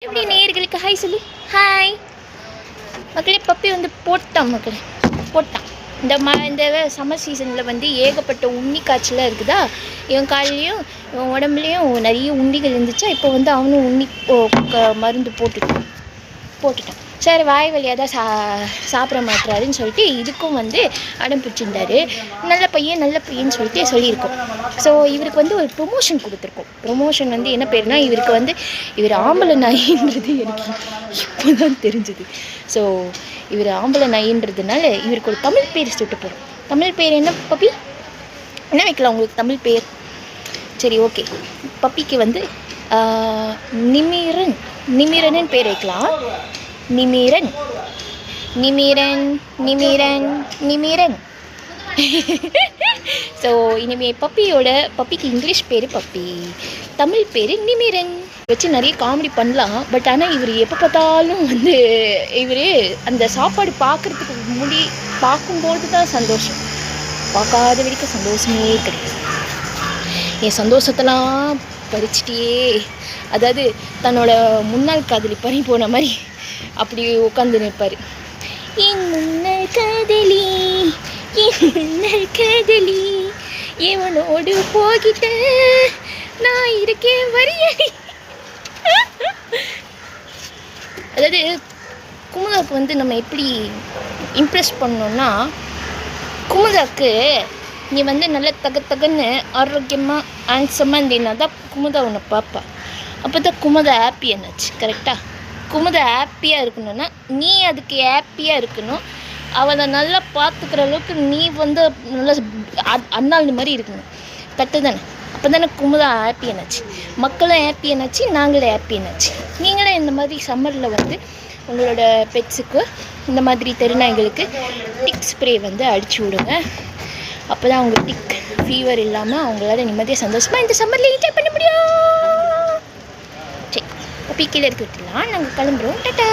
எப்படி நேயர்களுக்கு ஹாய் சொல்லு. ஹாய் மக்களே. பப்பி வந்து போட்டான் மக்களே, போட்டான். இந்த சம்மர் சீசனில் வந்து ஏகப்பட்ட உண்ணி காய்ச்சலாக இருக்குதா. இவன் காலையிலையும் இவன் உடம்புலையும் நிறைய உண்டிகள் இருந்துச்சா. இப்போ வந்து அவனும் உண்ணி மருந்து போட்டுட்டான். சரி, வாய் வழியாக தான் சாப்பிட மாட்டுறாருன்னு சொல்லிட்டு இதுக்கும் வந்து அடம் பிடிச்சிருந்தாரு. நல்ல பையன்னு சொல்லிட்டு சொல்லியிருக்கோம். ஸோ இவருக்கு வந்து ஒரு ப்ரொமோஷன் கொடுத்துருக்கோம். ப்ரொமோஷன் வந்து என்ன பேருனா, இவருக்கு வந்து இவர் ஆம்பளை நாயின்றது எனக்கு இப்போ தான் தெரிஞ்சுது. ஸோ இவர் ஆம்பளை நாயின்றதுனால இவருக்கு ஒரு தமிழ் பேர் சுட்டு போகிறோம். தமிழ் பேர் என்ன பப்பி? என்ன வைக்கலாம் உங்களுக்கு தமிழ் பேர்? சரி, ஓகே. பப்பிக்கு வந்து நிமிரன் பேர் வைக்கலாம். நிமிரன். ஸோ இனிமேல் பப்பிக்கு இங்கிலீஷ் பேர் பப்பி, தமிழ் பேர் நிமிரன் வச்சு நிறைய காமெடி பண்ணலாம். பட் ஆனால் இவர் எப்போ பார்த்தாலும் வந்து இவர் அந்த சாப்பாடு பார்க்கும்போது தான் சந்தோஷம். பார்க்காத வரைக்கும் சந்தோஷமே கிடையாது. என் சந்தோஷத்தெல்லாம் பறிச்சிட்டே, அதாவது தன்னோட முன்னாள் காதலி பறி போன மாதிரி அப்படி உட்காந்து நிற்பார். என் முன்னாள் காதலி இவனோடு போகிட்ட நான் இருக்கேன் வரியடி. அதாவது குமுதாவுக்கு வந்து நம்ம எப்படி இம்ப்ரெஸ் பண்ணோன்னா, குமுதாவுக்கு நீ வந்து நல்ல தகன்னு ஆரோக்கியமாக ஆன்சமாக இருந்தீங்கன்னா தான் குமுதா உன்னை பார்ப்பா. அப்போ தான் குமுதா ஹாப்பி என்னாச்சு. கரெக்டாக? குமுதா ஹாப்பியாக இருக்கணும்னா நீ அதுக்கு ஹாப்பியாக இருக்கணும். அவளை நல்லா பார்த்துக்கிற அளவுக்கு நீ வந்து நல்லா அண்ணாள் மாதிரி இருக்கணும். கரெக்டு தானே? அப்போ தானே குமுதா ஹாப்பி என்னாச்சு, மக்களும் ஹாப்பி என்னாச்சு, நாங்களே ஹாப்பி என்னாச்சு. நீங்களே இந்த மாதிரி சம்மரில் வந்து உங்களோட பெட்ஸுக்கு இந்த மாதிரி தெருநாய்களுக்கு டிக் ஸ்ப்ரே வந்து அடிச்சு விடுங்க. அப்போ தான் அவங்க டிக் ஃபீவர் இல்லாமல் அவங்களால நிம்மதியாக சந்தோஷமாக இந்த சம்மரில் என்ஜாய் பண்ண முடியும். சரி, பப்பி கீழே இருக்கு விட்டுலாம். நாங்கள் கிளம்புறோம். டாட்டா.